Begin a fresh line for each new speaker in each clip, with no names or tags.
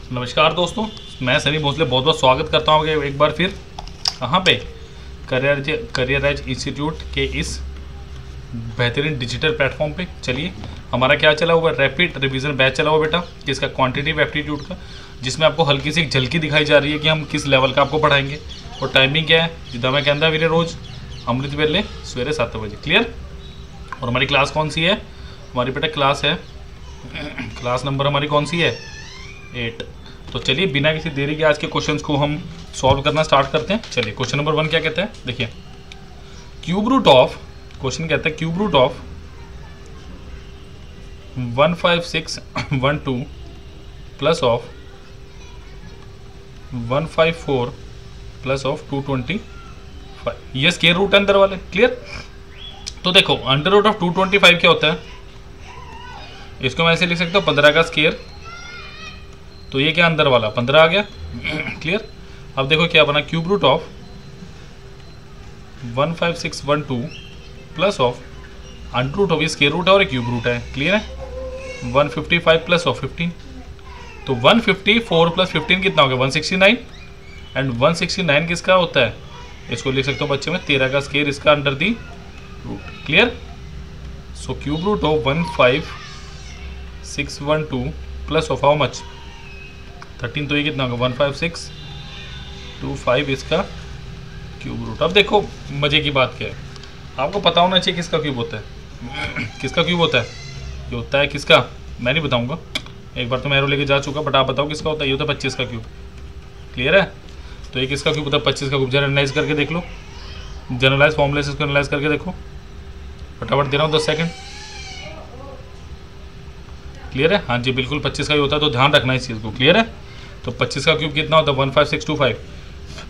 नमस्कार दोस्तों, मैं सनी भोसले बहुत बहुत स्वागत करता हूँ एक बार फिर कहाँ पे करियर एज इंस्टीट्यूट के इस बेहतरीन डिजिटल प्लेटफॉर्म पे। चलिए, हमारा क्या चला हुआ, रैपिड रिवीजन बैच चला हुआ बेटा, जिसका क्वांटिटेटिव एप्टीट्यूड का, जिसमें आपको हल्की सी एक झलकी दिखाई जा रही है कि हम किस लेवल का आपको पढ़ाएंगे। और टाइमिंग क्या है, जिदा मैं कहता वीरे रोज़ अमृत वेले सवेरे 7 बजे। क्लियर। और हमारी क्लास कौन सी है, हमारी बेटा क्लास है, क्लास नंबर हमारी कौन सी है, 8। तो चलिए बिना किसी देरी के आज के क्वेश्चंस को हम सॉल्व करना स्टार्ट करते हैं। चलिए, क्वेश्चन नंबर 1 क्या कहता है, देखिए, क्यूब रूट ऑफ, क्वेश्चन कहता है cube root of 15612 plus of 154 plus of 225, ये स्क्वायर रूट है अंदर वाले। क्लियर। तो देखो, अंडर रूट ऑफ 225 क्या होता है, इसको मैं ऐसे लिख सकता हूँ 15 का स्क्वायर, तो ये क्या अंदर वाला 15 आ गया। क्लियर। अब देखो क्या बना, cube root of 15612 plus of under root of, ये स्क्वायर रूट है और एक क्यूब रूट है। क्लियर है। 155 प्लस ऑफ 15, तो 154 प्लस 15 कितना हो गया, 169। एंड 169 किसका होता है, इसको लिख सकते हो बच्चे में 13 का स्क्वायर, इसका under the root. Clear. So cube root of 15612 plus of how much 13, तो ये कितना होगा 15625, इसका क्यूब रूट। अब देखो मजे की बात क्या है, आपको पता होना चाहिए किसका क्यूब होता है। किसका क्यूब होता है, ये होता है किसका, मैं नहीं बताऊंगा, एक बार तो मैं एरो लेके जा चुका, बट आप बताओ किसका होता है। ये होता है 25 का क्यूब। क्लियर है। तो ये किसका क्यूब होता है, 25 का क्यूब। जरा एनालाइज करके देख लो, जनरलाइज फॉर्मूले से इसको एनालाइज करके देखो, फटाफट दे रहा हूँ 10 सेकंड। क्लियर है, हाँ जी बिल्कुल 25 का ही होता है, तो ध्यान रखना इस चीज़ को। क्लियर है। तो 25 का क्यूब कितना होता है, 15625।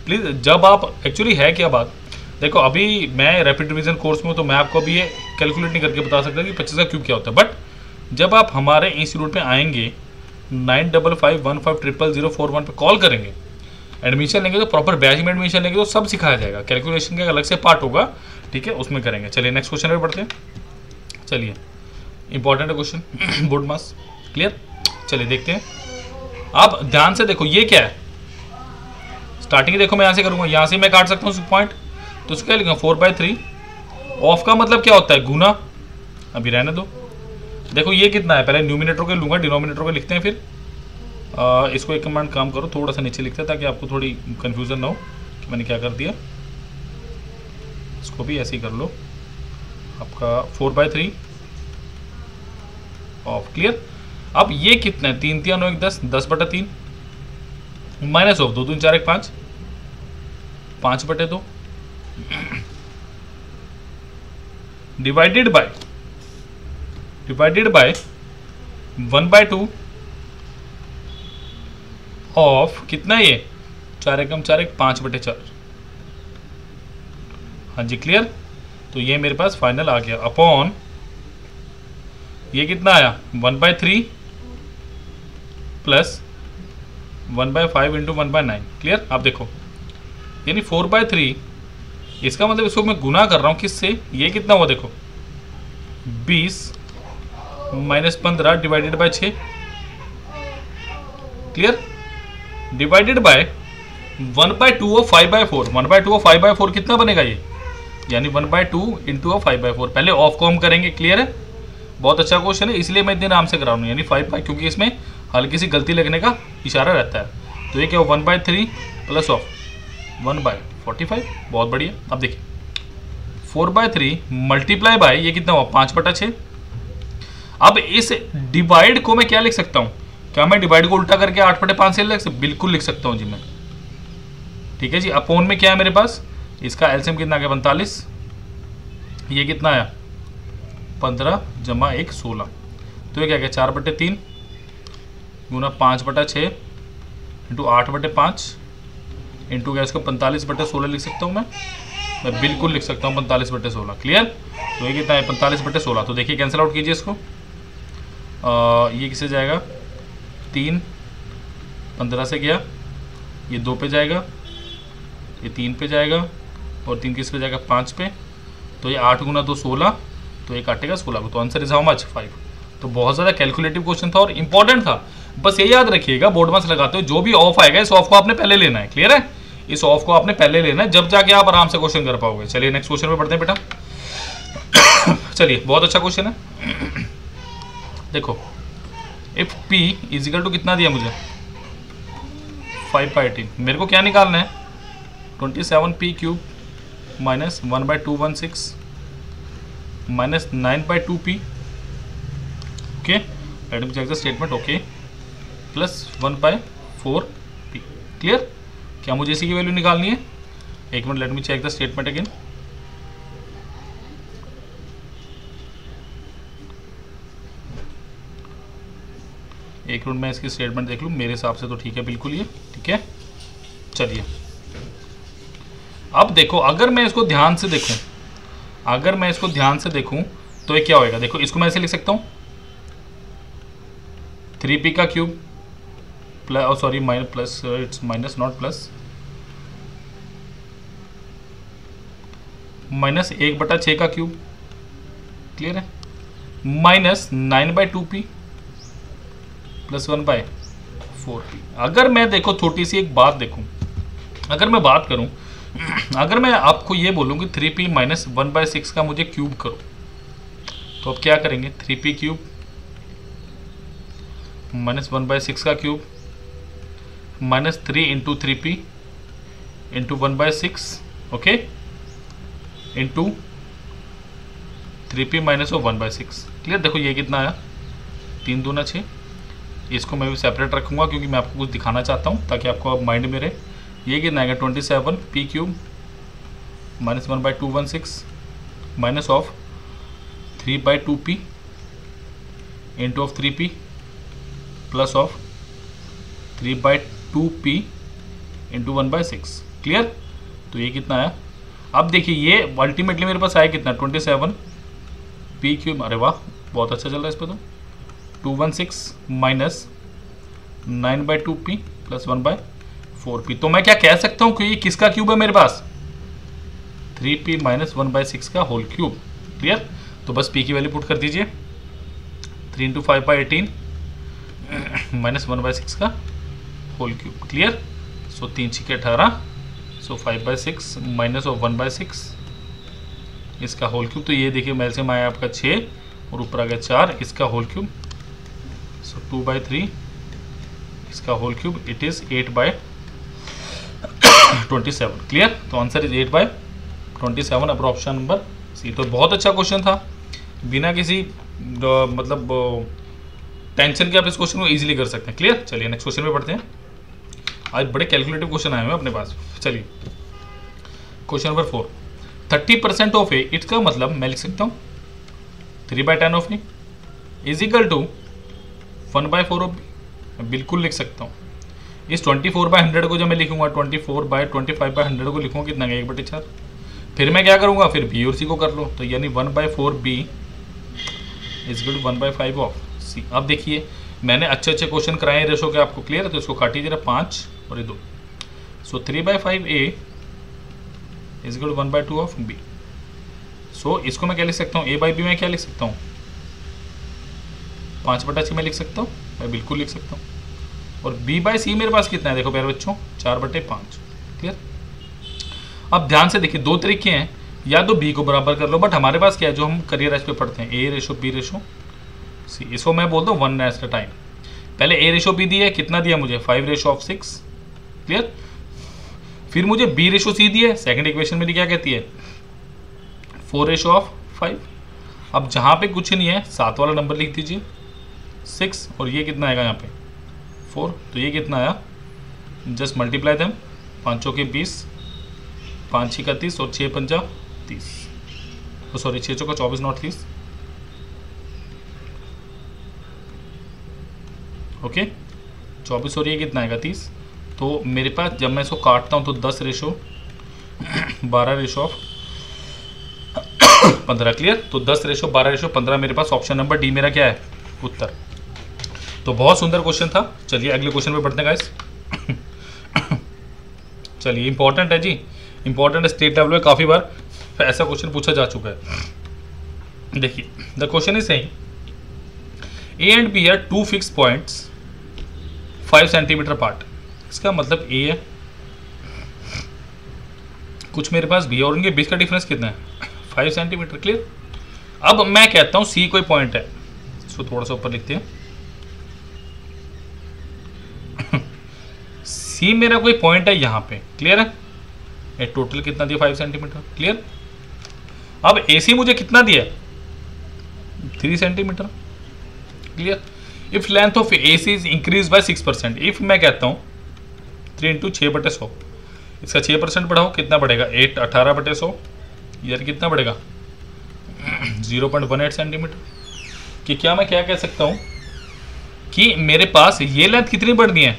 प्लीज़, जब आप एक्चुअली है क्या बात, देखो अभी मैं रैपिड रिवीजन कोर्स में हूँ, तो मैं आपको अभी ये कैलकुलेट नहीं करके बता सकता कि 25 का क्यूब क्या होता है। बट जब आप हमारे इंस्टीट्यूट में आएंगे, 9551500041 पे कॉल करेंगे, एडमिशन लेंगे, तो प्रॉपर बैच में एडमिशन लेंगे तो सब सिखाया जाएगा। कैलकुलेशन का अलग से पार्ट होगा, ठीक है, उसमें करेंगे। चलिए नेक्स्ट क्वेश्चन पे बढ़ते हैं। चलिए, इंपॉर्टेंट क्वेश्चन, बोर्ड मास। क्लियर। चलिए देखते हैं, आप ध्यान से देखो, ये क्या है, स्टार्टिंग देखो मैं यहाँ से करूँगा, यहाँ से मैं काट सकता हूँ पॉइंट, तो उसको क्या लिखूँगा 4/3। ऑफ का मतलब क्या होता है, गुना, अभी रहने दो। देखो ये कितना है, पहले न्यूमिनेटर को लूँगा, डिनोमिनेटर को लिखते हैं, फिर इसको एक कमांड काम करो, थोड़ा सा नीचे लिखते हैं ताकि आपको थोड़ी कन्फ्यूज़न ना हो कि मैंने क्या कर दिया। इसको भी ऐसे ही कर लो, आपका 4/3 ऑफ। क्लियर। अब ये कितना है, 3 3 9 1 10, 10/3 minus of 2 2 4 1 5, 5/2 divided by 1/2 of कितना है ये, 4 1 4 1 5/4। हाँ जी क्लियर। तो ये मेरे पास फाइनल आ गया, अपॉन ये कितना आया 1/3 प्लस 1/5 इंटू 1/9। क्लियर। आप देखो, यानी 4/3, इसका मतलब इसको मैं गुना कर रहा हूँ किससे, ये कितना हुआ देखो 20 minus 15 divided by 6। Clear. Divided by 1/2 of 5/4, 1/2 of 5/4 कितना बनेगा ये, यानी 1/2 इंटू ऑफ 5/4। पहले ऑफ को हम करेंगे। क्लियर है, बहुत अच्छा क्वेश्चन है, इसलिए मैं इतने नाम से करा रहा हूँ, यानी 5/, क्योंकि इसमें हल्की सी गलती लगने का इशारा रहता है। तो ये क्या हो 1/3 प्लस ऑफ 1/45, बहुत बढ़िया। अब देखिए 4/3 मल्टीप्लाई बाय ये कितना हुआ 5/6। अब इस डिवाइड को मैं क्या लिख सकता हूँ, क्या मैं डिवाइड को उल्टा करके 8/5 से लिख सकता, बिल्कुल लिख सकता हूँ जी मैं। ठीक है जी। अपोन में क्या है मेरे पास, इसका एलसीएम कितना गया 45, ये कितना आया 15 जमा 1 16, तो ये क्या गया 4/3 गुना 5/6 इंटू 8/5 इंटू क्या, इसको 45/16 लिख सकता हूँ मैं बिल्कुल लिख सकता हूँ 45/16। क्लियर। तो ये कितना है 45/16, तो देखिए कैंसिल आउट कीजिए इसको, ये किससे जाएगा 3, 15 से गया, ये 2 पे जाएगा, ये 3 पे जाएगा, और 3 किस पे जाएगा 5 पे, तो ये 8 गुना 2 16, तो ये काटेगा 16 को, तो आंसर इज हाउ मच 5। तो बहुत ज़्यादा कैलकुलेटिव क्वेश्चन था और इम्पॉर्टेंट था। बस ये याद रखिएगा बोर्ड मार्क्स लगाते हो जो भी ऑफ आएगा इस ऑफ को आपने पहले लेना है। क्लियर है? इस ऑफ को आपने पहले लेना है, जब जाके आप आराम से क्वेश्चन कर पाओगे। चलिए नेक्स्ट क्वेश्चन पे पढ़ते हैं बेटा। चलिए बहुत अच्छा क्वेश्चन है। देखो इफ P इजिकल टू कितना दिया मुझे 5/18, मेरे को क्या निकालना है 27p³ minus 1/216 minus 9/2p। Okay let me check the statement. Okay plus 1/4p। Clear? क्या मुझे इसी की वैल्यू निकालनी है? एक minute, let me check the statement again. एक मिनट मैं इसकी स्टेटमेंट देख लूँ, मेरे हिसाब से तो ठीक है बिल्कुल ये ठीक है। चलिए अब देखो अगर मैं इसको ध्यान से देखूं, तो ये क्या होएगा? देखो इसको मैं ऐसे लिख सकता हूँ 3p का cube plus sorry minus plus it's minus not plus minus 1/6 का क्यूब। क्लियर है? Minus 9/2p plus 1/4p। अगर मैं देखो छोटी सी एक बात देखूं, अगर मैं बात करूं, अगर मैं आपको ये बोलूं कि 3p माइनस 1/6 का मुझे क्यूब करो, तो अब क्या करेंगे 3p³ माइनस 1/6 का cube minus 3 into 3p into 1/6 okay into 3p minus 1/6। Clear? देखो ये कितना आया 3 दूना 6। इसको मैं भी सेपरेट रखूँगा क्योंकि मैं आपको कुछ दिखाना चाहता हूँ ताकि आपको अब माइंड में रहे। ये कितना आएगा 27p³ minus 1/216 minus of 3/2p into of 3p plus of 3/2p into 1/6। Clear? तो ये कितना आया? अब देखिए ये अल्टीमेटली मेरे पास आया कितना 27p³। अरे वाह बहुत अच्छा चल रहा है इस पर तो 216 माइनस 9/2p प्लस 1/4p। तो मैं क्या कह सकता हूँ कि ये किसका क्यूब है मेरे पास 3p माइनस 1/6 का होल क्यूब। क्लियर? तो बस p की वैल्यू पुट कर दीजिए 3 इंटू 5/18 माइनस 1/6 का whole cube. Clear? So 3 6 18 so 5/6 minus of 1/6 इसका होल क्यूब। तो ये देखिए एलसीएम आया आपका 6 और ऊपर आ गया 4 इसका होल क्यूब। सो 2/3 इसका whole cube it is 8/27। Clear? तो answer is 8/27 upper option number C. तो बहुत अच्छा क्वेश्चन था, बिना किसी मतलब टेंशन के आप इस क्वेश्चन को इजीली कर सकते हैं। क्लियर? चलिए नेक्स्ट क्वेश्चन पे पढ़ते हैं। आज बड़े कैलकुलेटिव क्वेश्चन आए हुए हैं अपने पास। चलिए क्वेश्चन नंबर 4 30% ऑफ ए इसका मतलब मैं लिख सकता हूँ 3/10 of A is equal to 1/4 of B. बिल्कुल लिख सकता हूँ। इस 24/100 को जब मैं लिखूंगा 24/25/100 को लिखूंगा कितना 1/4। फिर मैं क्या करूंगा फिर बी और सी को कर लो, तो यानी 1/4b is equal to 1/5 of C. अब देखिए मैंने अच्छे क्वेश्चन कराए हैं रेशो के, आपको क्लियर है? तो इसको काटिए जरा 5 और ये 2। So 3/5a is equal to 1/2 of b। So इसको मैं क्या लिख सकता हूँ a/b में क्या लिख सकता हूँ 5/6 में लिख सकता हूँ, मैं बिल्कुल लिख सकता हूँ। और b/c मेरे पास कितना है देखो प्यारे बच्चों 4/5। क्लियर? अब ध्यान से देखिए दो तरीके हैं, या तो b को बराबर कर लो, बट हमारे पास क्या है जो हम करियर एज पे पढ़ते हैं a रेशो b रेशो सी। इसको मैं बोलता हूँ 1 एट अ टाइम। पहले a रेशो b दिया है, कितना दिया मुझे 5/6। क्लियर? फिर मुझे b रेशो c दिया है, सेकंड इक्वेशन मेरी क्या कहती है 4/5। अब जहाँ पे कुछ नहीं है 7 वाला नंबर लिख दीजिए 6 और ये कितना आएगा यहाँ पे 4। तो ये कितना आया जस्ट मल्टीप्लाई देम 5 चौके 20 5 6 30 और 6 पंजा 30। तो सॉरी 6 चौका 24 नॉट 30। ओके 24 और ये कितना आएगा 30। तो मेरे पास जब मैं इसको काटता हूँ तो 10/12/15। क्लियर? तो 10/12/15 मेरे पास ऑप्शन नंबर डी मेरा क्या है उत्तर। तो बहुत सुंदर क्वेश्चन था। चलिए अगले क्वेश्चन पे बढ़ते हैं गाइस। चलिए इंपॉर्टेंट है जी, इंपॉर्टेंट स्टेट लेवल में काफ़ी बार ऐसा क्वेश्चन पूछा जा चुका है। देखिए the question is saying A and B are two fix points 5 centimetre part. इसका मतलब ए है, कुछ मेरे पास बी, और उनके बीच का डिफरेंस कितना है 5 सेंटीमीटर। क्लियर। अब मैं कहता हूं सी कोई पॉइंट है, इसको थोड़ा सा ऊपर लिखते हैं। सी मेरा कोई पॉइंट है यहाँ पे। क्लियर है। ये टोटल कितना दिया 5 सेंटीमीटर। क्लियर। अब ए सी मुझे कितना दिया 3 centimetre. Clear. If length of A C is increase by 6%, if मैं कहता हूँ 3 इंटू 6/100, इसका 6% बढ़ाओ, कितना बढ़ेगा 8 18/100, यार कितना बढ़ेगा 0.18 सेंटीमीटर। कि क्या मैं क्या कह सकता हूँ कि मेरे पास ये लेंथ कितनी बढ़नी है,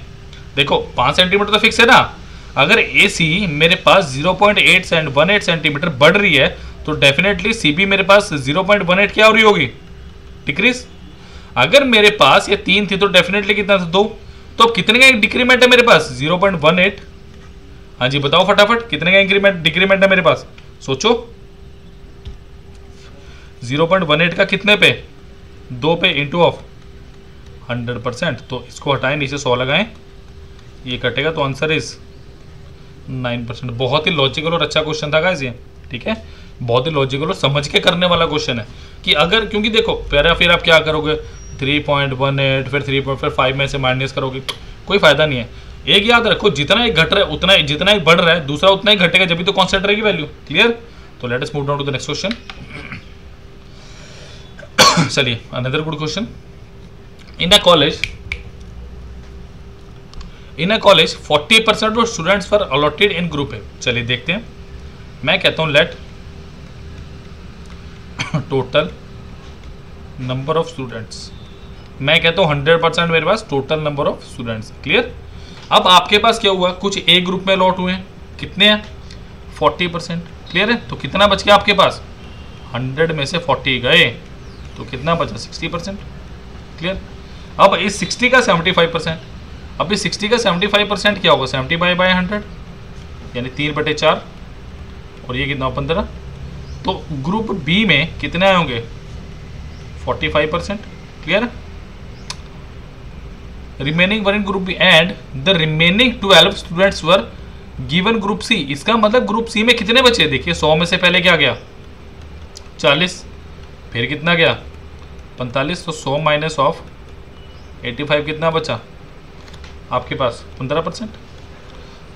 देखो 5 सेंटीमीटर तो फिक्स है ना। अगर ए सी मेरे पास 0.18 सेंटीमीटर बढ़ रही है तो डेफिनेटली सी बी मेरे पास 0.18 क्या हो रही होगी, डिक्रीज। अगर मेरे पास ये 3 थी तो डेफिनेटली कितना था 2, तो अब कितने का डिक्रीमेंट है मेरे पास 0.18। हाँ जी बताओ फटाफट कितने का इंक्रीमेंट डिक्रीमेंट है मेरे पास, सोचो। 0.18 का कितने पे 2 पे इंटू ऑफ 100%, तो इसको हटाएं, नीचे 100 लगाएं, ये कटेगा तो आंसर इज 9%। बहुत ही लॉजिकल और अच्छा क्वेश्चन था गाइस ये। ठीक है, बहुत ही लॉजिकल और समझ के करने वाला क्वेश्चन है कि अगर, क्योंकि देखो फिर आप क्या करोगे 3.18 फिर 3.5 में से माइनस करोगे, कोई फायदा नहीं है। एक याद रखो, जितना एक घट रहा है उतना, जितना एक बढ़ रहा है दूसरा उतना ही घटेगा, जब भी तो कांस्टेंट रहेगी वैल्यू। क्लियर। तो let us move down to the next question. चलिए another good question. In a college 40% of students were allotted in group है। चलिए देखते हैं। मैं कहता हूं let total number of students, मैं कहता हूं 100% मेरे पास total number of students. Clear. अब आपके पास क्या हुआ, कुछ ए ग्रुप में अलॉट हुए हैं, कितने हैं 40%। क्लियर है। तो कितना बच गया आपके पास, 100 में से 40 गए तो कितना बचा 60%। क्लियर। अब इस 60 का 75%, अब इस 60 का 75% क्या होगा 70/100 यानी 3/4, और ये कितना 15। तो ग्रुप बी में कितने आए होंगे 45%। Clear. Remaining were in group B and the remaining 12 students were given group C. इसका मतलब ग्रुप सी में कितने बचे, देखिए 100 में से पहले क्या गया 40, फिर कितना गया 45, तो 100 माइनस ऑफ 85 कितना बचा आपके पास 15%।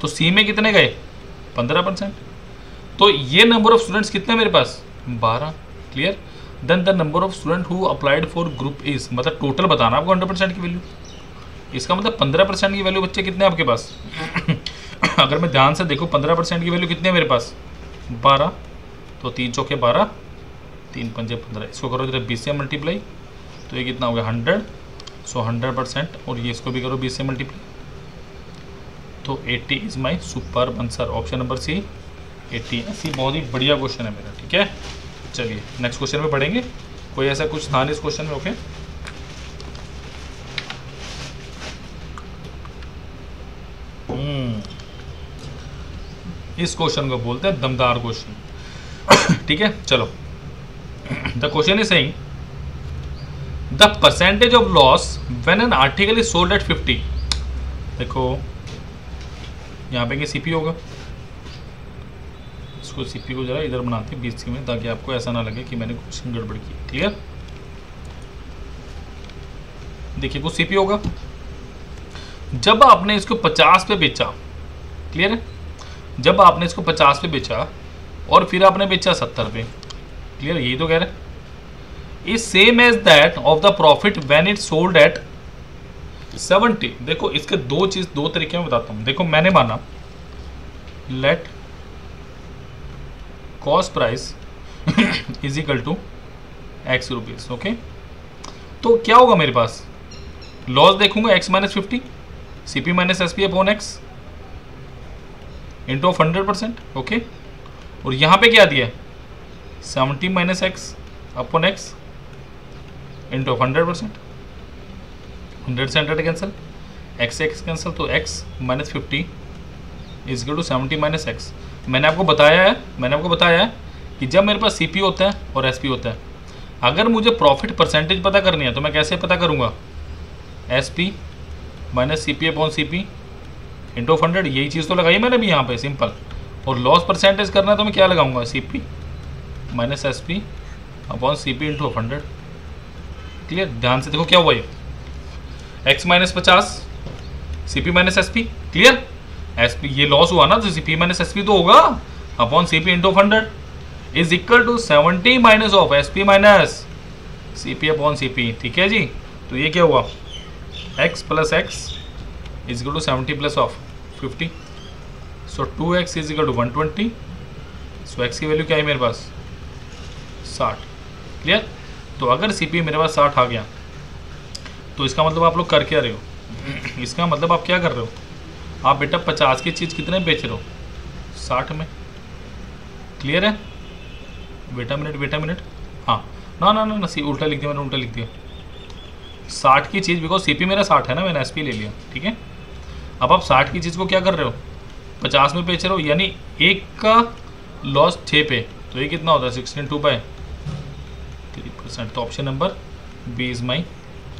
तो सी में कितने गए 15%। तो ये नंबर ऑफ स्टूडेंट्स कितने मेरे पास 12। Clear. Then the number of student who applied for group is, मतलब टोटल बताना आपको 100% की वैल्यू। इसका मतलब 15% की वैल्यू बच्चे कितने आपके पास अगर मैं ध्यान से देखूँ 15% की वैल्यू कितनी है मेरे पास 12, तो 3 चौके 12, 3 पंजे 15, इसको करो जरा 20 से मल्टीप्लाई, तो ये कितना हो गया 100। सो 100%, और ये इसको भी करो 20 से मल्टीप्लाई, तो 80 is my super answer. Option number C 80। ऐसी बहुत ही बढ़िया क्वेश्चन है मेरा। ठीक है, चलिए नेक्स्ट क्वेश्चन में पढ़ेंगे। कोई ऐसा कुछ था नहीं इस क्वेश्चन में। ओके, इस क्वेश्चन को बोलते हैं दमदार क्वेश्चन। ठीक है, चलो। The question is saying the percentage of loss when an article is sold at 50। देखो यहाँ पे सीपी होगा, इसको सीपी को जरा इधर बनाते हैं बीच में, ताकि आपको ऐसा ना लगे कि मैंने कुछ गड़बड़ की। क्लियर। देखिए कुछ सीपी होगा, जब आपने इसको 50 पे बेचा। क्लियर है। जब आपने इसको 50 पे बेचा और फिर आपने बेचा 70 पे। क्लियर, यही तो कह रहे हैं। Is same as that of the profit when it sold at 70। देखो इसके दो तरीके में बताता हूं। देखो मैंने माना let cost price is equal to x rupees. Okay, तो क्या होगा मेरे पास, लॉस देखूंगा x minus 50 CP minus SP upon x into of 100%। Okay, और यहाँ पे क्या दिया है 70 minus x upon x into of 100%। 100 से 100 कैंसिल, x से x कैंसिल, तो x minus 50 is equal to 70 minus x। मैंने आपको बताया है कि जब मेरे पास CP होता है और SP होता है, अगर मुझे प्रॉफिट परसेंटेज पता करनी है तो मैं कैसे पता करूँगा, SP minus C P upon C P into 100, यही चीज़ तो लगाई मैंने भी यहाँ पे सिंपल। और लॉस परसेंटेज करना है तो मैं क्या लगाऊंगा, C P minus S P upon C P into 100। Clear, ध्यान से देखो क्या हुआ ये, X minus 50 C P minus S P. Clear, S P ये लॉस हुआ ना तो C P minus S P तो होगा upon C P into 100 is equal to 70 minus of S P minus C P upon C P. ठीक है जी, तो ये क्या हुआ, x plus X is equal to 70 plus of 50, so 2x is equal to 120, so x की value क्या है मेरे पास 60। क्लियर, तो अगर सी पी मेरे पास 60 आ गया तो इसका मतलब आप लोग कर क्या रहे हो इसका मतलब आप क्या कर रहे हो, आप बेटा 50 की चीज़ कितने बेच रहे हो, 60 में। क्लियर है, बेटा मिनट, हाँ ना सी उल्टा लिख दिया मैंने, उल्टा लिख दिया। 60 की चीज़, बिकॉज सी पी मेरा 60 है ना, मैंने एस पी ले लिया। ठीक है, अब आप 60 की चीज़ को क्या कर रहे हो, 50 में बेच रहे हो, यानी एक का लॉस 6 पे, तो ये कितना होता है 16/3%। तो option number B is my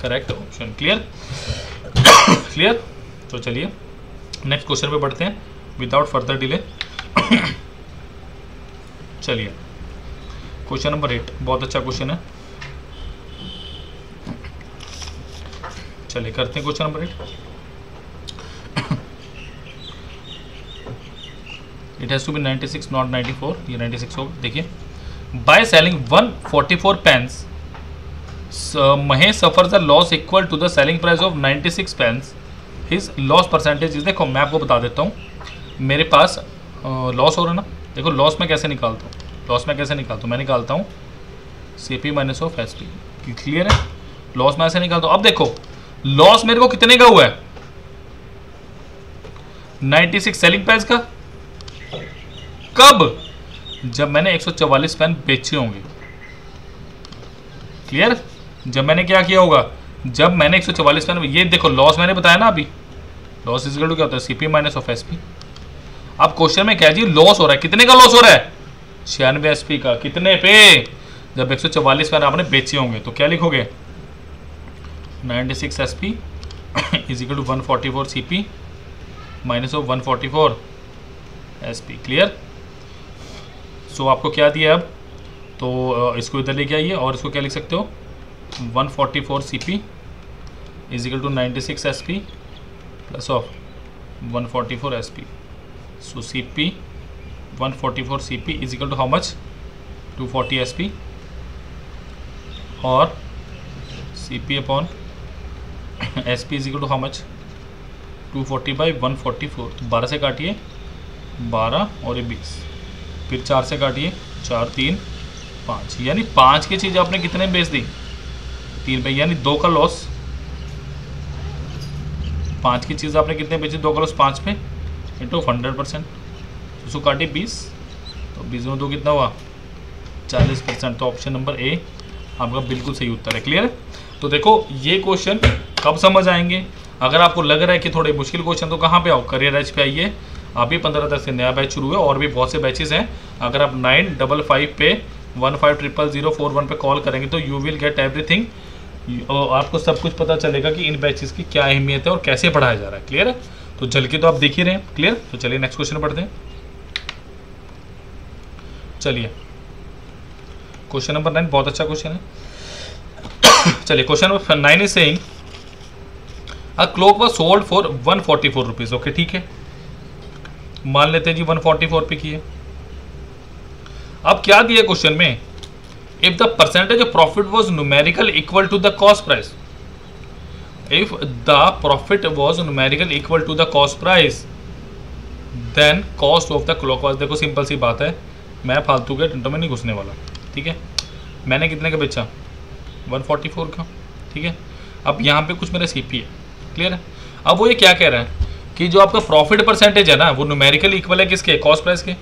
correct option. Clear clear, तो चलिए नेक्स्ट क्वेश्चन पे बढ़ते हैं विदाउट फर्दर डिले। चलिए क्वेश्चन नंबर 8, बहुत अच्छा क्वेश्चन है। चलिए करते हैं question number 8। It has to be 96 not 94, ये 96 होगा। देखिए, by selling 144 pence Mahesh suffers the loss equal to the selling price of 96 pence, his loss percentage is. देखो मैं आपको बता देता हूँ, मेरे पास लॉस हो रहा है ना, देखो लॉस मैं कैसे निकालता हूँ, मैं निकालता हूँ C P minus of S P. Clear है, लॉस मैं ऐसे निकालता हूँ। अब देखो लॉस मेरे को कितने का हुआ है, 96 सेलिंग प्राइस का। कब, जब मैंने 144 पेन बेचे होंगे। क्लियर, जब मैंने क्या किया होगा, जब मैंने 144 पेन, ये देखो लॉस मैंने बताया ना अभी, लॉस इज इक्वल टू क्या होता है C P minus of S P. अब क्वेश्चन में क्या जी लॉस हो रहा है, कितने का लॉस हो रहा है, 96 एस पी का। कितने पे, जब 144 पेन आपने बेचे होंगे, तो क्या लिखोगे 96 S P is equal to 144 C P minus of 144 S P. Clear, so आपको क्या दिया अब, तो इसको इधर लेके आइए और इसको क्या लिख सकते हो 144 C P is equal to 96 S P plus of 144 S P. So C P 144 C P is equal to how much 240 S P, और C P upon S P is equal to how much 240 by 144। 12 से काटिए 12 और ये 20, फिर 4 से काटिए 4 3 5, यानी 5 की चीज़ आपने कितने में बेच दी 3 पे, यानी 2 का लॉस। 5 की चीज़ आपने कितने बेची, 2 का लॉस 5 पे इंटू 100%, उसको काटिए 20, तो 20 में 2 कितना हुआ 40%। तो ऑप्शन नंबर ए आपका बिल्कुल सही उत्तर है। क्लियर है, तो देखो ये क्वेश्चन कब समझ आएंगे, अगर आपको लग रहा है कि थोड़े मुश्किल क्वेश्चन, तो कहाँ पे आओ, करियर एज पे आइए। अभी 15 तक से नया बैच शुरू है, और भी बहुत से बैचेस हैं। अगर आप 955 पे 150004 पे कॉल करेंगे तो यू विल गेट एवरीथिंग, आपको सब कुछ पता चलेगा कि इन बैचेस की क्या अहमियत है और कैसे पढ़ाया जा रहा है। क्लियर है, तो झलकी तो आप देख ही रहे हैं। क्लियर, तो चलिए नेक्स्ट क्वेश्चन पढ़ते हैं। चलिए क्वेश्चन नंबर 9 बहुत अच्छा क्वेश्चन है। चलिए question number 9 is saying a clock was sold for 144 rupees. Okay ठीक है, मान लेते हैं जी 144 पे की है। अब क्या दिया क्वेश्चन में, if the percentage of profit was numerical equal to the cost price, if the profit was numerical equal to the cost price then cost of the clock was. देखो सिंपल सी बात है, मैं फालतू के टंटों में नहीं घुसने वाला। ठीक है, मैंने कितने का बेचा 144 का। ठीक है, अब यहाँ पे कुछ मेरा सीपी है। क्लियर है, अब वो ये क्या कह रहा है कि जो आपका प्रॉफिट परसेंटेज है ना वो न्यूमेरिकली इक्वल है किसके, कॉस्ट प्राइस के।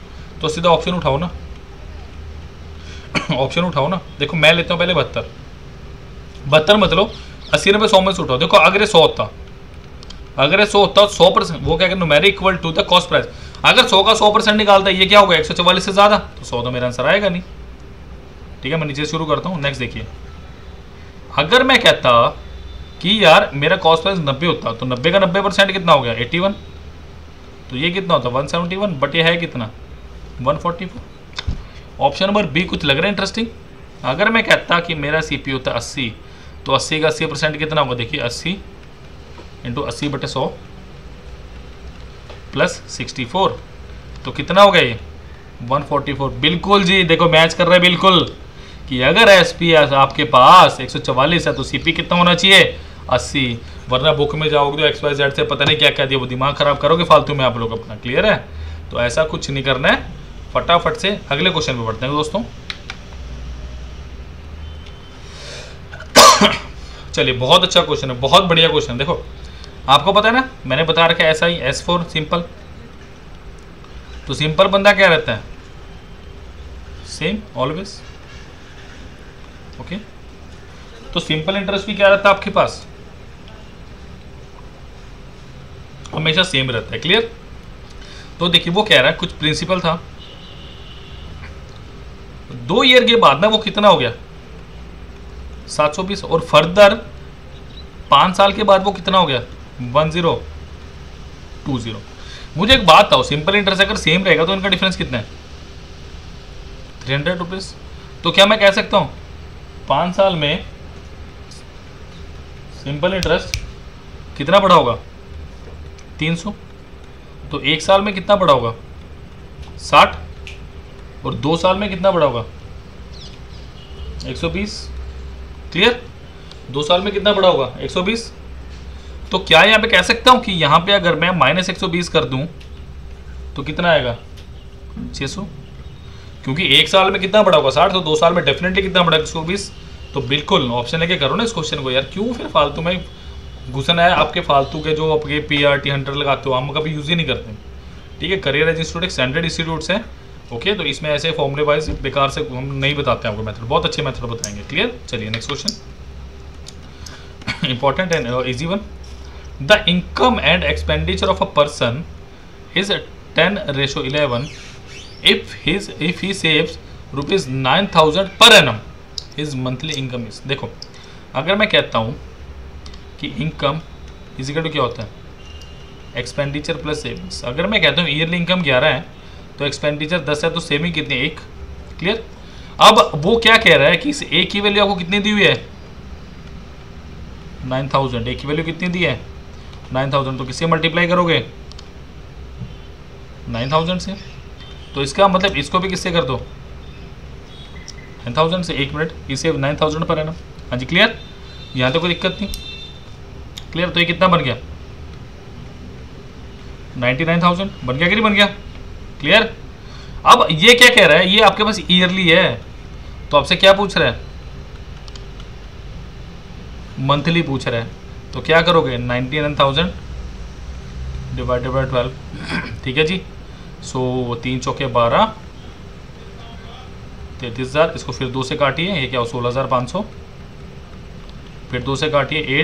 तो सीधा ऑप्शन उठाओ ना ऑप्शन उठाओ ना। देखो मैं लेता हूँ पहले 72 मतलब 80 90 100 में से उठाओ। देखो अगर ये 100 होता, अगर ये 100 होता 100%, वो क्या कहते हैं numeric equal to the cost price. अगर 100 का 100% निकालता है, ये क्या होगा 144 से ज़्यादा, तो 100 तो मेरा आंसर आएगा नहीं। ठीक है, मैं नीचे शुरू करता हूँ। नेक्स्ट देखिए, अगर मैं कहता कि यार मेरा कॉस्ट प्राइस 90 होता, तो 90 का 90% कितना हो गया 81, तो ये कितना होता 171, बट ये है कितना 144। ऑप्शन नंबर बी कुछ लग रहा है इंटरेस्टिंग। अगर मैं कहता कि मेरा सीपीयू होता 80, तो 80 का 80% कितना होगा, देखिए 80 इंटू 80/100 प्लस 64, तो कितना हो गया ये 144। बिल्कुल जी, देखो मैच कर रहा है बिल्कुल, कि अगर एसपी आपके पास 144 है तो सीपी कितना होना चाहिए 80, वरना बुक में जाओगे तो XYZ से पता नहीं क्या क्या दिया, वो दिमाग खराब करोगे फालतू में आप लोग अपना। क्लियर है? तो ऐसा कुछ नहीं करना है, फटाफट से अगले क्वेश्चन पे बढ़ते हैं दोस्तों। चलिए, बहुत अच्छा क्वेश्चन है, बहुत बढ़िया क्वेश्चन। देखो आपको पता है ना, मैंने बता रखा है SI S4 सिंपल, तो सिंपल बंदा क्या रहता है सेम ऑलवेज। ओके, तो सिंपल इंटरेस्ट भी क्या रहता है आपके पास, हमेशा सेम रहता है। क्लियर? तो देखिए वो कह रहा है कुछ प्रिंसिपल था, 2 ईयर के बाद ना वो कितना हो गया 720, और फर्दर 5 साल के बाद वो कितना हो गया 1020। मुझे एक बात था, सिंपल इंटरेस्ट अगर सेम रहेगा तो इनका डिफरेंस कितना है 300 रुपीज। तो क्या मैं कह सकता हूं 5 साल में सिंपल इंटरेस्ट कितना बढ़ा होगा 300, तो 1 साल में कितना बढ़ा होगा 60, और 2 साल में कितना बढ़ा होगा 120। क्लियर? 2 साल में कितना बढ़ा होगा 120। तो क्या यहाँ पे कह सकता हूँ कि यहाँ पे अगर मैं -120 कर दूँ तो कितना आएगा 600, क्योंकि 1 साल में कितना बढ़ा होगा 60, तो 2 साल में डेफिनेटली कितना बढ़ा 120। तो बिल्कुल ऑप्शन लेके करो ना इस क्वेश्चन को यार, क्यों फिर फालतू में घुसना है। आपके फालतू के जो आपके PRT 100 लगाते हो हम कभी यूज़ ही नहीं करते। ठीक है, करियर एज इंस्टीट्यूट एक स्टैंडर्ड इंस्टीट्यूट्स है। ओके, तो इसमें ऐसे फॉर्मूले वाइज बेकार से हम नहीं बताते हैं आपको मेथड, बहुत अच्छे मेथड बताएंगे। क्लियर? चलिए next question, important and easy one. The income and expenditure of a person is 10:11 if he saves ₹9,000 per annum, his monthly income is। देखो अगर मैं कहता हूँ कि इनकम इजिकल टू क्या होता है एक्सपेंडिचर प्लस सेविंग्स, अगर मैं कहता हूँ ईयरली इनकम 11 है तो एक्सपेंडिचर 10 है, तो सेविंग कितनी 1। क्लियर? अब वो क्या कह रहा है कि इस A की वैल्यू आपको कितनी दी हुई है 9,000, A की वैल्यू कितनी दी है 9,000, तो किससे मल्टीप्लाई करोगे 9,000 से, तो इसका मतलब इसको भी किससे कर दो 9,000 से। 1 मिनट, इसे 9,000 पर है ना। हाँ जी क्लियर, यहाँ तो कोई दिक्कत नहीं। क्लियर? तो ये कितना बन गया 99,000 बन गया कि नहीं बन गया? क्लियर? अब ये क्या कह रहा है, ये आपके पास ईयरली है, तो आपसे क्या पूछ रहा है मंथली पूछ रहा है, तो क्या करोगे 99,000 डिवाइडेड बाय 12। ठीक है जी, सो 3 चौके 12, 33,000, इसको फिर 2 से काटिए, ये क्या हो 16,500, फिर 2 से काटिए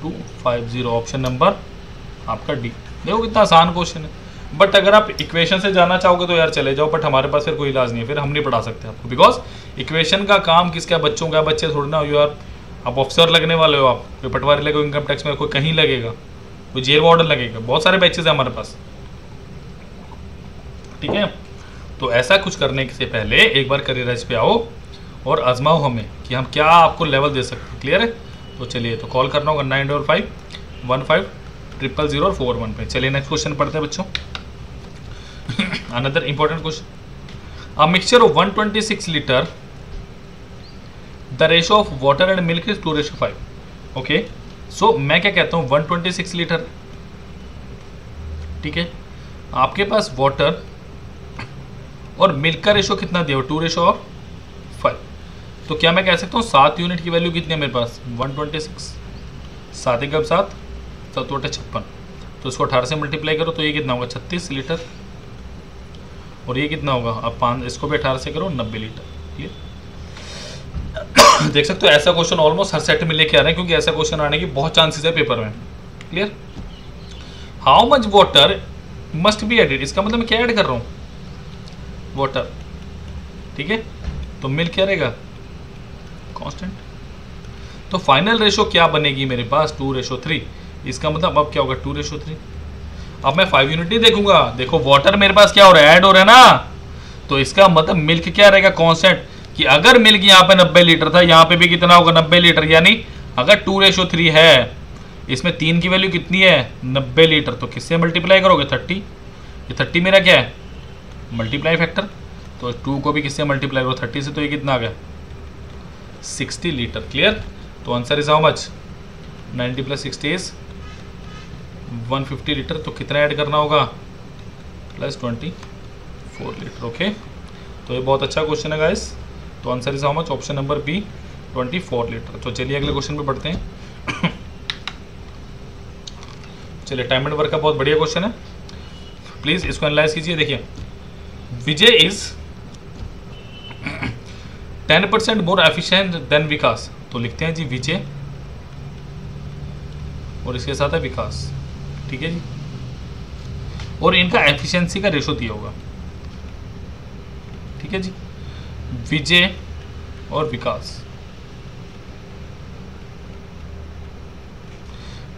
8250। ऑप्शन नंबर आपका डी। देखो कितना आसान क्वेश्चन है, बट अगर आप इक्वेशन से जाना चाहोगे तो यार चले जाओ, बट हमारे पास फिर कोई इलाज नहीं है, फिर हम नहीं पढ़ा सकते आपको, बिकॉज इक्वेशन का काम किसका बच्चों का, बच्चे थोड़ी ना यार आप ऑफिसर लगने वाले हो, आप कोई पटवारी लगेगा इनकम टैक्स में, कोई कहीं लगेगा, कोई जेल वार्डन लगेगा, बहुत सारे बैचेज है हमारे पास। ठीक है, तो ऐसा कुछ करने से पहले एक बार करियर एज पे आओ और आजमाओ हमें कि हम क्या आपको लेवल दे सकते हैं। क्लियर है? तो चलिए, तो कॉल करना होगा 955150004 पे। चलिए नेक्स्ट क्वेश्चन पढ़ते हैं बच्चों। Another important question, a mixture of 126 litre, the ratio of water and milk is 2:5। Okay, so मैं क्या कहता हूँ 126 लीटर, ठीक है, आपके पास वाटर और मिल्क का रेशो कितना दिया हो 2:5। तो क्या मैं कह सकता हूँ 7 यूनिट की वैल्यू कितनी है मेरे पास 126, 7 × 7 7 × 56, तो इसको 18 से मल्टीप्लाई करो तो ये कितना होगा 36 लीटर, और ये कितना होगा अब 5, इसको भी 18 से करो 90 लीटर। क्लियर? देख सकते हो ऐसा क्वेश्चन ऑलमोस्ट हर सेट में लेके आ रहे हैं, क्योंकि ऐसा क्वेश्चन आने की बहुत चांसेस है पेपर में। Clear? How much water must be added, इसका मतलब मैं क्या ऐड कर रहा हूँ वाटर, ठीक है, तो मिल्क क्या रहेगा कांस्टेंट। तो फाइनल रेशो क्या बनेगी मेरे पास 2:3। इसका मतलब अब क्या होगा 2:3। अब मैं 5 यूनिट नहीं देखूंगा, देखो वाटर मेरे पास क्या हो रहा है, ऐड हो रहा है ना। तो इसका मतलब मिल्क क्या रहेगा कांस्टेंट, कि अगर मिल्क यहाँ पे 90 लीटर था, यहाँ पे भी कितना होगा 90 लीटर, यानी अगर 2:3 है, इसमें 3 की वैल्यू कितनी है 90 लीटर, तो किससे मल्टीप्लाई करोगे 30। ये 30 मेरा क्या है मल्टीप्लाई फैक्टर, तो 2 को भी किससे मल्टीप्लाई करो 30 से, तो ये कितना आ गया 60 लीटर। क्लियर। तो answer is how much 90 + 60 is 150 litre. तो कितना ऐड करना होगा +24 लीटर। ओके, तो ये बहुत अच्छा क्वेश्चन है गाइस। तो answer is how much, option number B 24 litre. तो चलिए अगले क्वेश्चन पे बढ़ते हैं। चलिए टाइम एंड वर्क का बहुत बढ़िया क्वेश्चन है, प्लीज इसको एनालाइज कीजिए। देखिए विजय इज 10% मोर एफिशिएंट देन विकास। तो लिखते हैं जी विजय और इसके साथ है विकास, ठीक है जी, और इनका एफिशिएंसी का रेशो दिया होगा, ठीक है जी, विजय और विकास।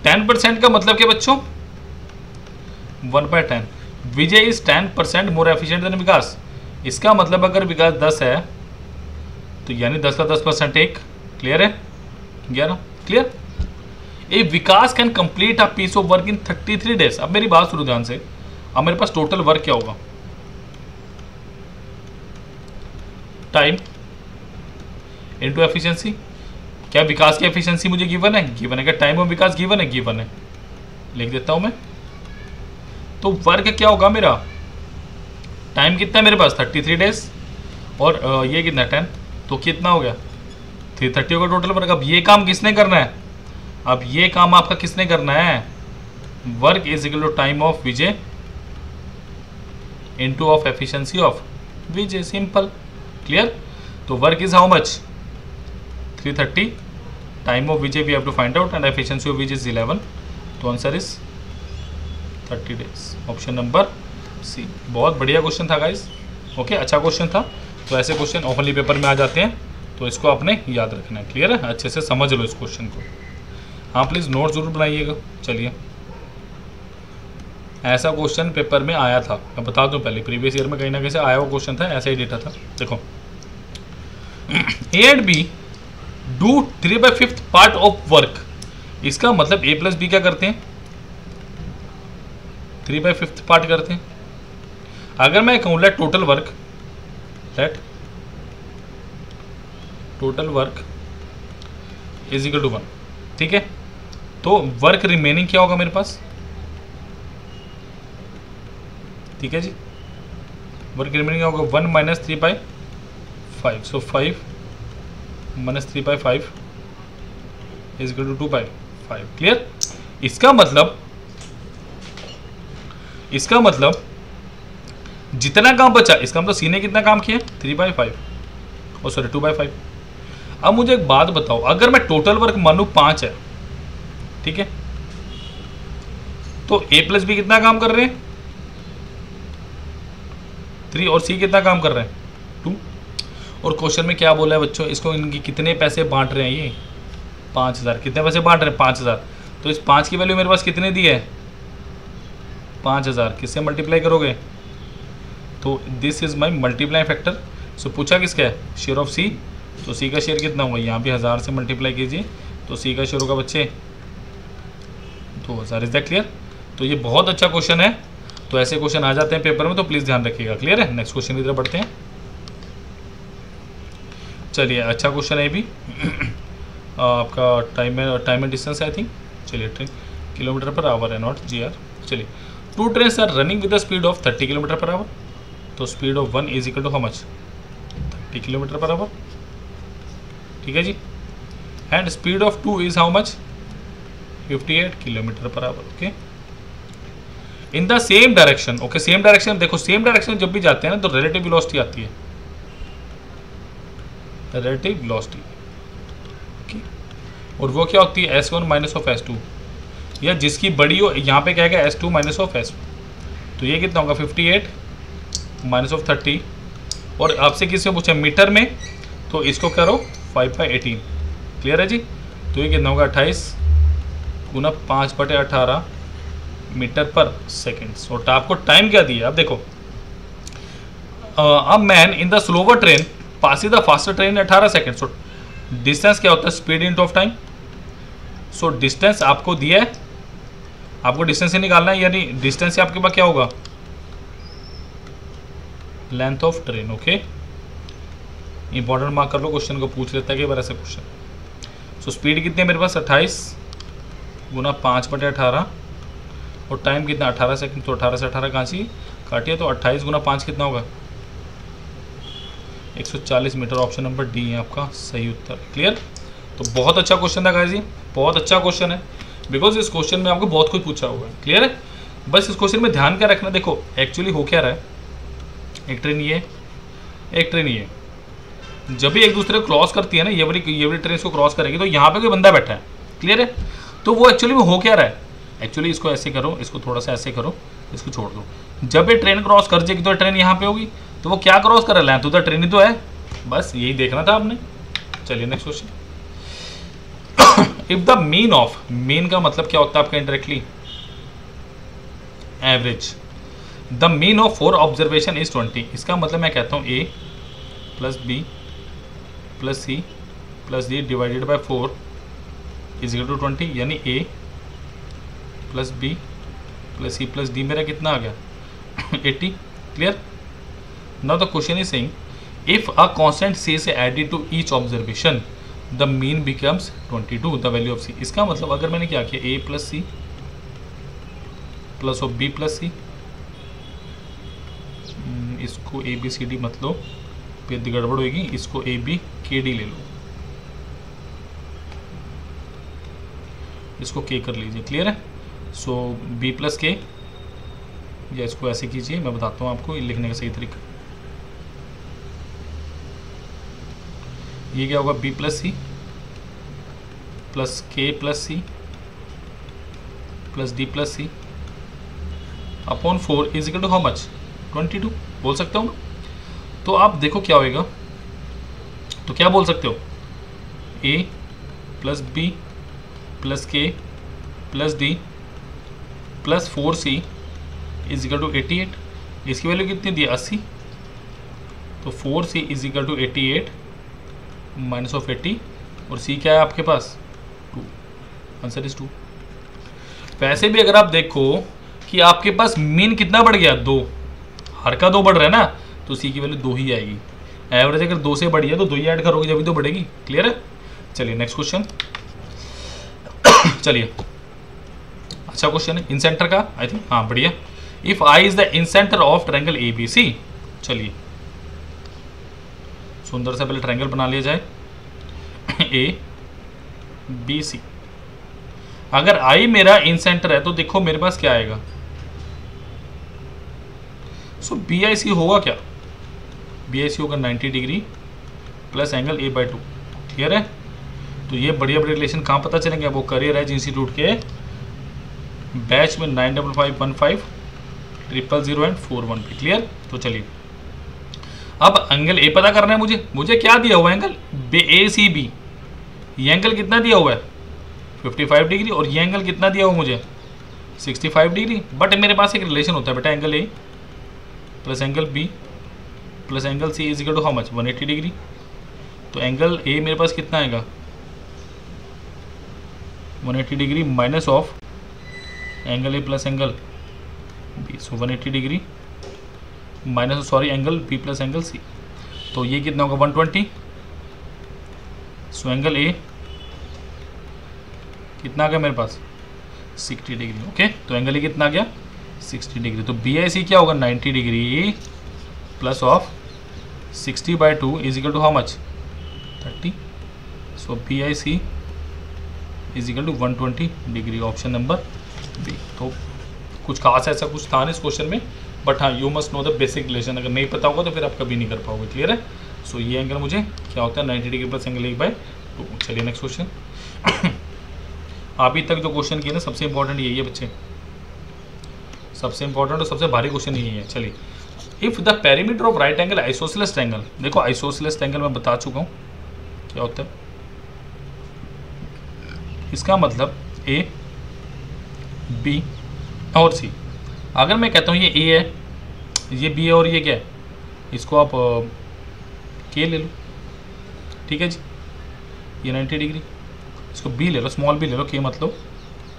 10% का मतलब क्या बच्चों 1/10। विजय इज 10% मोर एफिशिएंट देन विकास। इसका मतलब अगर विकास 10 है तो यानी 10 का 10% एक, क्लियर है 11। Clear. A Vikas can complete a piece of work in 33 days. अब मेरी बात सुनो ध्यान से, अब मेरे पास टोटल वर्क क्या होगा, टाइम इनटू एफिशिएंसी। क्या विकास की एफिशिएंसी मुझे गिवन है, गिवन है। क्या टाइम ऑफ विकास गिवन है, गिवन है, लिख देता हूं मैं। तो वर्क क्या होगा मेरा, टाइम कितना है मेरे पास 33 डेज, और ये कितना 10, तो कितना हो गया 330 होगा टोटल वर्क। अब ये काम किसने करना है, अब ये काम आपका किसने करना है, work is equal to time of Vijay into of efficiency of Vijay, simple. Clear. तो work is how much 330, time of Vijay we have to find out and efficiency of Vijay is 11। तो answer is 30 days, option number C. बहुत बढ़िया question था guys. Okay, अच्छा question था। तो ऐसे question openly paper में आ जाते हैं, तो इसको आपने याद रखना है। क्लियर है, अच्छे से समझ लो इस क्वेश्चन को। हाँ प्लीज़ नोट जरूर बनाइएगा। चलिए, ऐसा क्वेश्चन पेपर में आया था, मैं बता दूं पहले, प्रीवियस ईयर में कहीं ना कहीं से आया हुआ क्वेश्चन था, ऐसा ही डेटा था। देखो A and B do 3/5 part of work. इसका मतलब ए प्लस बी क्या करते हैं 3/5 पार्ट करते हैं। अगर मैं कहूँ let total work, let total work is equal to 1, ठीक है, तो वर्क रिमेनिंग क्या होगा मेरे पास, ठीक है जी, वर्क रिमेनिंग होगा 1 - 3/5। सो 5 - 3/5 इज इक्वल टू 2/5। क्लियर। इसका मतलब जितना काम बचा, इसका मतलब सी ने कितना काम किया 3/5, और सॉरी 2/5। अब मुझे एक बात बताओ, अगर मैं टोटल वर्क मानू 5 है, ठीक है, तो ए प्लस बी कितना काम कर रहे हैं 3, और सी कितना काम कर रहे हैं 2। और क्वेश्चन में क्या बोला है बच्चों, इसको इनकी कितने पैसे बांट रहे हैं, ये 5000। कितने पैसे बांट रहे हैं 5000। तो इस 5 की वैल्यू मेरे पास कितने दी है 5000। किससे मल्टीप्लाई करोगे, तो this is my multiply factor. So पूछा किसका है, शेयर ऑफ सी। तो सी का शेयर कितना होगा, यहाँ भी 1000 से मल्टीप्लाई कीजिए, तो सी का शेयर होगा बच्चे 2000। Is that clear. तो ये बहुत अच्छा क्वेश्चन है। तो ऐसे क्वेश्चन आ जाते हैं पेपर में, तो प्लीज़ ध्यान रखिएगा। क्लियर है। नेक्स्ट क्वेश्चन की तरफ बढ़ते हैं। चलिए, अच्छा क्वेश्चन है भी। आपका time and distance I think. चलिए, ट्रेन किलोमीटर पर आवर है, नॉट GR। चलिए, 2 trains are running with the speed of 30 kilometre per hour. तो speed of 1 is equal to how much 30 kilometre per hour, ठीक है जी, and speed of 2 is how much 58 kilometre per hour. Okay, in the same direction. Okay, same direction, देखो same direction जब भी जाते हैं ना, तो रिलेटिव वेलोसिटी आती है, रिलेटिव वेलोसिटी। ओके, और वो क्या होती है S1 माइनस ऑफ S2, या जिसकी बड़ी हो, यहाँ पे क्या है S2 माइनस ऑफ S। तो ये कितना होगा 58 माइनस ऑफ 30। और आपसे किसी ने पूछा मीटर में, तो इसको करो 5/18। क्लियर है जी। तो ये कितना होगा 28 गुना 5/18 मीटर पर सेकेंड। और आपको टाइम क्या दिया अब देखो, a man in the slower train pass the faster train 18 second. So distance क्या होता है, speed into of time. So distance आपको दिया है, आपको डिस्टेंस ही निकालना है, यानी डिस्टेंस आपके पास क्या होगा, length of train. Okay, important mark कर लो, क्वेश्चन को पूछ लेता है कि बार ऐसे क्वेश्चन। सो स्पीड कितनी है मेरे पास 28 गुना 5/18 और टाइम कितना 18 सेकंड। तो 18 से 18 कहाँ से काटिए, तो 28 गुना 5 कितना होगा 140 मीटर। ऑप्शन नंबर डी है आपका सही उत्तर। क्लियर। तो बहुत अच्छा क्वेश्चन था गाइस, जी बहुत अच्छा क्वेश्चन है, बिकॉज इस क्वेश्चन में आपको बहुत कुछ पूछा हुआ है। क्लियर है। बस इस क्वेश्चन में ध्यान क्या रखना, देखो एक्चुअली हो क्या रहा है, एक ट्रेन ये, एक ट्रेन ये, जब भी एक दूसरे को क्रॉस करती है ना, ये वाली ट्रेन को क्रॉस करेगी तो यहाँ पे कोई बंदा बैठा है। क्लियर है। तो वो एक्चुअली में हो क्या रहा है, एक्चुअली इसको ऐसे करो, इसको थोड़ा सा ऐसे करो, इसको छोड़ दो। जब ये ट्रेन क्रॉस कर जाएगी तो ट्रेन यहाँ पे होगी, तो वो क्या क्रॉस कर रहा है, तो उधर ट्रेन ही तो है। बस यही देखना था आपने। चलिए next question. If the mean of, mean का मतलब क्या होता है आपका indirectly, average. The mean of 4 observation is 20। इसका मतलब मैं कहता हूँ A plus B plus C plus D divided by 4 is equal to 20, यानी A plus B plus C plus D मेरा कितना आ गया 80। Clear. Now the question is saying if a constant C is added to each observation the mean becomes 22 the value of C. इसका मतलब अगर मैंने क्या किया, A plus C plus of B plus C, इसको ए बी सी डी मत लो, फिर गड़बड़ होगी, इसको ए बी के डी ले लो, इसको के कर लीजिए। क्लियर है। सो बी प्लस के, या इसको ऐसे कीजिए, मैं बताता हूँ आपको लिखने का सही तरीका। ये क्या होगा, B plus C plus K plus C plus D plus C upon 4 is equal to how much 22 बोल सकता हूँ। तो आप देखो क्या होएगा, तो क्या बोल सकते हो, A plus B plus K plus D plus 4c is equal to 88। इसकी वैल्यू कितनी दी 80, तो 4c is equal to 88 minus of 80, और c क्या है आपके पास 2, आंसर इज 2। वैसे भी अगर आप देखो कि आपके पास मीन कितना बढ़ गया 2, हर का 2 बढ़ रहा है ना, तो c की वैल्यू 2 ही आएगी। एवरेज अगर 2 से बढ़ी है तो 2 ही ऐड करोगे जब भी तो बढ़ेगी। क्लियर है। चलिए नेक्स्ट क्वेश्चन। चलिए अच्छा क्वेश्चन है, इन सेंटर का आई थिंक, हाँ बढ़िया। If I is the in centre of triangle A B C. चलिए सुंदर सा पहले ट्रायंगल बना लिया जाए ए बी सी। अगर आई मेरा इन सेंटर है तो देखो मेरे पास क्या आएगा, सो बी आई सी होगा क्या, बी आई सी होगा 90 degree plus angle A by 2। Clear है। तो ये बढ़िया बढ़िया रिलेशन कहाँ पता चलेंगे, वो करियर एज इंस्टीट्यूट के बैच में 955150 एंड 41 पे। क्लियर। तो चलिए अब एंगल ए पता करना है मुझे क्या दिया हुआ है, एंगल ए सी बी। ये एंगल कितना दिया हुआ है 55 डिग्री, और ये एंगल कितना दिया हुआ मुझे 65 डिग्री। बट मेरे पास एक रिलेशन होता है बेटा, angle A plus angle B plus angle C is equal to how much 180 degree. तो एंगल ए मेरे पास कितना आएगा 180 degree minus of angle A plus angle B, so 180 degree minus sorry angle B plus angle C. तो ये कितना होगा 120। So angle A कितना आ गया मेरे पास 60 डिग्री। ओके, तो एंगल ए कितना आ गया 60 डिग्री। तो बी आई सी क्या होगा 90 degree plus of 60/2 is equal to how much 30। So B I C is equal to 120 degree. Option number B. तो कुछ खास ऐसा कुछ था नहीं इस क्वेश्चन में, बट हाँ you must know the basic relation. अगर नहीं पता होगा तो फिर आप कभी नहीं कर पाओगे। क्लियर है। सो ये एंगल मुझे क्या होता है 90 डिग्री प्लस एंगल 1/2। चलिए नेक्स्ट क्वेश्चन। अभी तक जो क्वेश्चन किए ना सबसे इंपॉर्टेंट यही है बच्चे, सबसे इंपॉर्टेंट और सबसे भारी क्वेश्चन यही है। चलिए if the perimeter of right angle isosceles triangle. देखो आइसोसेलेस ट्रायंगल मैं बता चुका हूँ क्या होता है। इसका मतलब ए, बी और सी। अगर मैं कहता हूँ ये ए है, ये बी है और ये क्या है, इसको आप के ले लो, ठीक है जी, ये 90 डिग्री। इसको बी ले लो, स्मॉल बी ले लो, के मतलब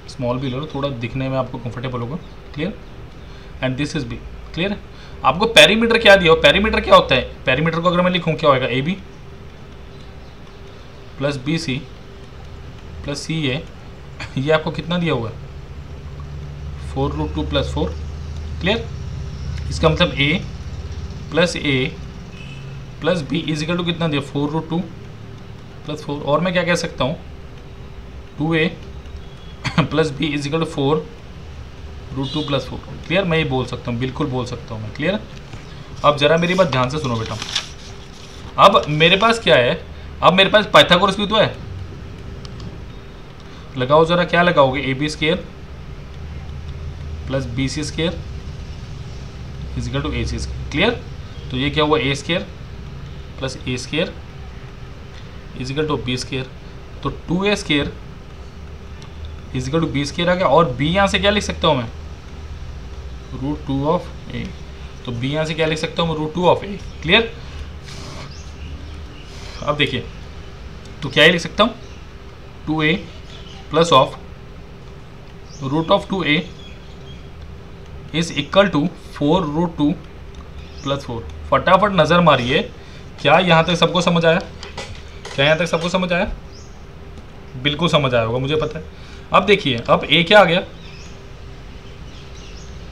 स्मॉल बी ले लो, थोड़ा दिखने में आपको कंफर्टेबल होगा। Clear? And this is B. Clear है? आपको पेरीमीटर क्या दिया हो, पेरीमीटर क्या होता है, पेरीमीटर को अगर मैं लिखूँ क्या होगा, A B plus B C plus C A, ये आपको कितना दिया हुआ है, 4√2 + 4। क्लियर? इसका मतलब ए प्लस बी इजिकल टू कितना दिया, 4√2 + 4। और मैं क्या कह सकता हूँ, 2a plus B is equal to 4√2 + 4। Clear? मैं ये बोल सकता हूँ, बिल्कुल बोल सकता हूँ मैं। क्लियर? अब जरा मेरी बात ध्यान से सुनो बेटा। अब मेरे पास क्या है, अब मेरे पास पाइथागोरस भी तो है। लगाओ जरा, क्या लगाओगे, AB² plus BC² is equal to AC²। Clear? तो ये क्या हुआ, A² plus A² is equal to B²। तो 2A² इजिकल टू B² आ गया। और B यहाँ से क्या लिख सकता हूँ मैं, √2 ऑफ A। तो B यहाँ से क्या लिख सकता हूँ मैं, √2 ऑफ A। क्लियर? अब देखिए, तो क्या ही लिख सकता हूँ, 2A plus of √2A is equal to 4√2 + 4। फटाफट नज़र मारिए, क्या यहाँ तक सबको समझ आया, क्या यहाँ तक सबको समझ आया, बिल्कुल समझ आया होगा, मुझे पता है। अब देखिए, अब A क्या आ गया,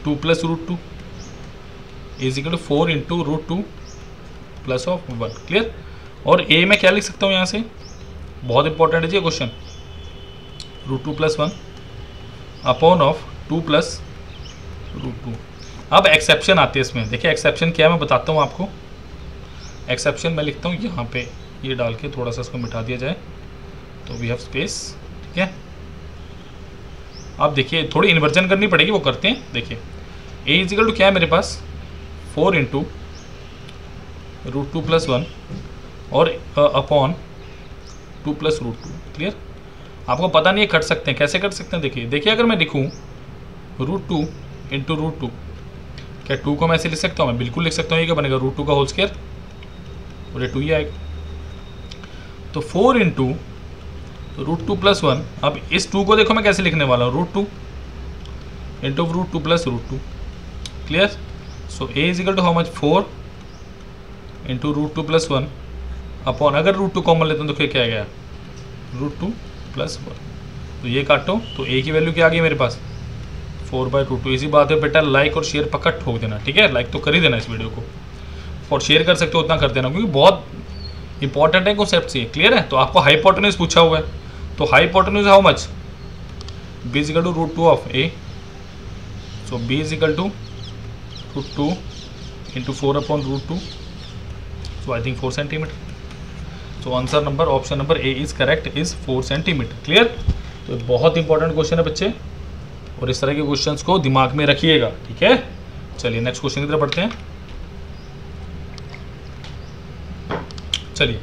2 + √2 इज इक्वल टू 4 × √2 + 1। क्लियर? और A में क्या लिख सकता हूँ यहाँ से, बहुत इंपॉर्टेंट है जी क्वेश्चन, √2 + 1 अपॉन ऑफ 2 + √2। अब एक्सेप्शन आती है इसमें। देखिए एक्सेप्शन क्या है, मैं बताता हूँ आपको। एक्सेप्शन मैं लिखता हूँ यहाँ पे, ये डाल के थोड़ा सा इसको मिटा दिया जाए तो वी हैव स्पेस। ठीक है? अब देखिए, थोड़ी इन्वर्जन करनी पड़ेगी, वो करते हैं। देखिए A इजिकल टू क्या है मेरे पास, 4 × √2 + 1 और अपॉन 2 + √2। क्लियर? आपको पता नहीं है, कट सकते हैं, कैसे कट सकते हैं, देखिए अगर मैं लिखूँ √2 × √2, क्या 2 को मैं ऐसे लिख सकता हूँ, मैं बिल्कुल लिख सकता हूँ। ये क्या बनेगा, √2 का होल स्क्वायर और ये 2 ही आएगा। तो 4 × √2 + 1। अब इस 2 को देखो मैं कैसे लिखने वाला हूँ, √2 × √2 + √2। Clear? So A is equal to how much, 4 × √2 + 1 upon, अगर √2 कॉमन लेते हैं तो फिर क्या आ गया, √2 + 1। तो ये काटो, तो A की वैल्यू क्या आ गई मेरे पास, 4/√2। इसी बात है बेटा, लाइक और शेयर पक्का ठोक देना। ठीक है? लाइक तो कर ही देना इस वीडियो को, और शेयर कर सकते हो उतना कर देना, क्योंकि बहुत इंपॉर्टेंट है कॉन्सेप्ट ये। क्लियर है? तो आपको हाइपोटेन्यूज पूछा हुआ है, तो hypotenuse how much, B is equal to √2 of A। So B is equal to √2 × 4/√2। So I think 4 centimetre. So answer number, option number A is correct, is 4 centimetre. Clear? तो बहुत इंपॉर्टेंट क्वेश्चन है बच्चे, और इस तरह के क्वेश्चंस को दिमाग में रखिएगा। ठीक है? चलिए नेक्स्ट क्वेश्चन की तरफ बढ़ते हैं। चलिए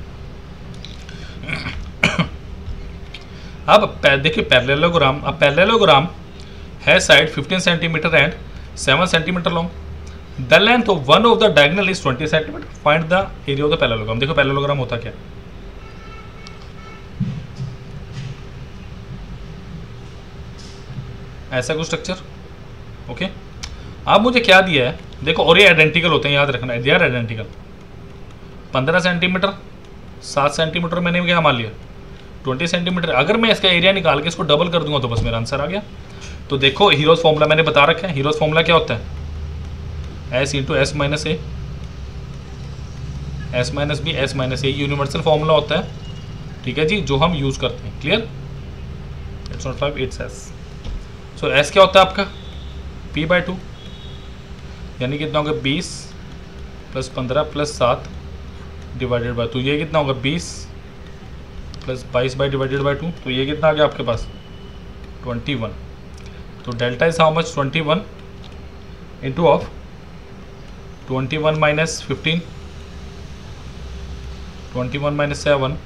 अब देखिए पैरेललोग्राम। अब पैरेललोग्राम है side 15 centimetre and 7 centimetre long. The length of one of the diagonal is 20 centimetre. Find the area of the parallelogram. देखो पैरेललोग्राम होता क्या है, ऐसा कुछ स्ट्रक्चर। ओके, अब मुझे क्या दिया है, देखो, और ये आइडेंटिकल होते हैं, याद रखना है, they are identical. 15 centimetre, 7 centimetre मैंने क्या मान लिया, 20 सेंटीमीटर। अगर मैं इसका एरिया निकाल के इसको डबल कर दूंगा तो बस मेरा आंसर आ गया। तो देखो हीरोज फॉर्मूला मैंने बता रखा है। हीरोज फॉर्मूला क्या होता है, S × S - A, S - B, S - A universal formula होता है। ठीक है जी, जो हम यूज़ करते हैं। Clear? It's not 5, it's S। So S क्या होता है आपका, P/2, यानी कितना होगा, 20 + 15 + 7 डिवाइडेड बाय 2। ये कितना होगा, 20 + 22 डिवाइडेड बाय 2। तो ये कितना आ गया आपके पास, 21। तो delta is how much, 21 into of 21 - 15, 21 - 7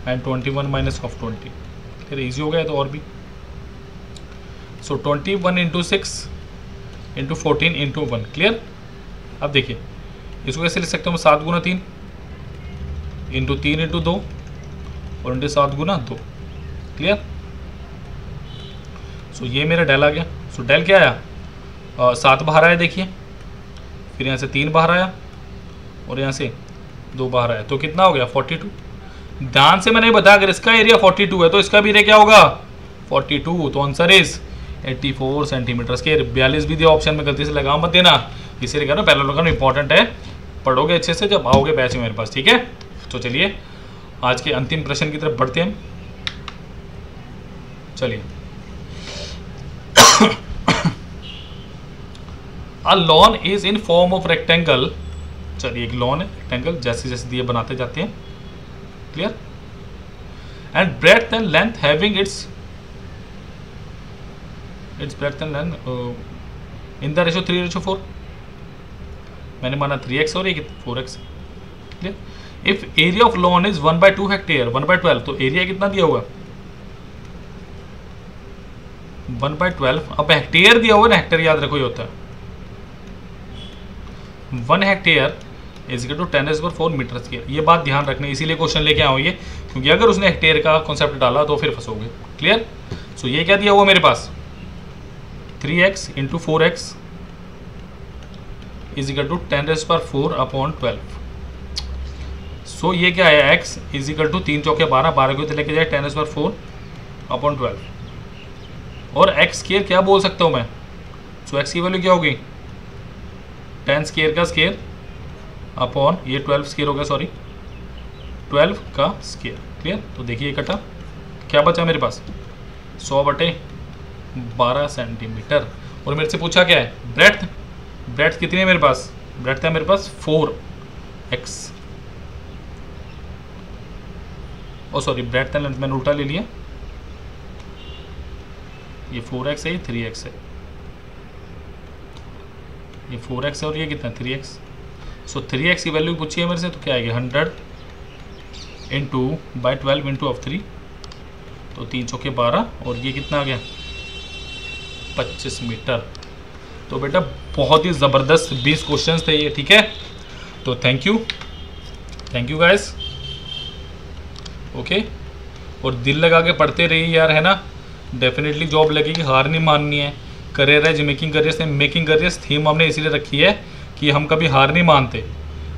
and 21 - 20। फिर ईजी हो गया तो और भी। सो 21 इंटू 6 इंटू 14 इंटू 1, क्लियर। अब देखिए इसको कैसे लिख सकते हैं, 7 गुना 3 इंटू 3 इंटू 2 और इंटू 7 गुना 2, क्लियर। सो ये मेरा डेल आ गया। सो डेल क्या आया, 7 बाहर आया देखिए, फिर यहाँ से 3 बाहर आया और यहाँ से 2 बाहर आया, तो कितना हो गया 42। ध्यान से मैंने बताया अगर इसका एरिया 42 है तो इसका भी एरिया क्या होगा 42, तो आंसर इज 84 सेंटीमीटर स्क्वायर। 42 भी दिया ऑप्शन में, गलती से लगा मत देना, इसीलिए कह रहा हूँ पैरेललोग्राम इंपॉर्टेंट है, पढ़ोगे अच्छे से जब आओगे बैच में मेरे पास, ठीक है। तो चलिए आज के अंतिम प्रश्न की तरफ बढ़ते हैं। चलिए a lawn is in form of rectangle, चलिए एक लॉन है रेक्टेंगल, जैसे जैसे दिए बनाते जाते हैं, clear. And breadth and length having its breadth and length in the ratio 3:4, मैंने माना 3x और ये 4x, clear. If area of lawn is 1/2 hectare 1/12, तो एरिया कितना दिया हुआ 1/12। अब हेक्टेयर दिया हुआ ना, हेक्टेयर याद रखो ये होता है 1 hectare is equal to 10⁴ metre square. ये बात ध्यान रखना, इसीलिए क्वेश्चन लेके आओ ये, क्योंकि अगर उसने हेक्टेयर का कॉन्सेप्ट डाला तो फिर फंसोगे, क्लियर। सो ये क्या दिया हुआ मेरे पास 3x into 4x is equal to 10⁴/12। So ये क्या है x इज इक्वल टू 3 चौके 12, 12 को लेके जाए 10⁴/12 और x स्क्वायर क्या बोल सकता हूँ मैं। सो x की वैल्यू क्या होगी 10 स्क्वायर का स्क्वायर अपॉन ये 12 स्क्वायर हो गया, सॉरी 12 का स्क्वायर, क्लियर। तो देखिए कटा क्या बचा मेरे पास 100/12 सेंटीमीटर। और मेरे से पूछा क्या है ब्रेड्थ, ब्रेड्थ कितनी है मेरे पास, ब्रेड्थ है मेरे पास 4x, oh sorry breadth and length मैंने उल्टा ले लिया, ये 4x है ये 3x है, ये 4x है और ये कितना 3x। सो 3x की वैल्यू पूछी है मेरे से, तो क्या आएगी 100 इंटू बाई 12 इंटू ऑफ 3, तो 3 चौके 12 और ये कितना आ गया 25 मीटर। तो बेटा बहुत ही ज़बरदस्त 20 क्वेश्चंस थे ये, ठीक है। तो थैंक यू गाइस, ओके। और दिल लगा के पढ़ते रहिए यार, है ना, डेफिनेटली जॉब लगेगी, हार नहीं माननी है। Career as making careers, making careers theme हमने इसीलिए रखी है कि हम कभी हार नहीं मानते,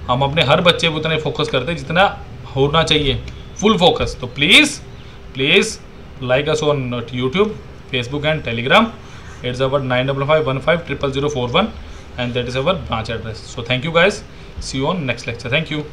हम अपने हर बच्चे को उतना फोकस करते हैं जितना होना चाहिए, फुल फोकस। तो please like us on YouTube, Facebook and Telegram. It's our 955150041 and that is our branch address. So thank you guys. See you on next lecture. Thank you.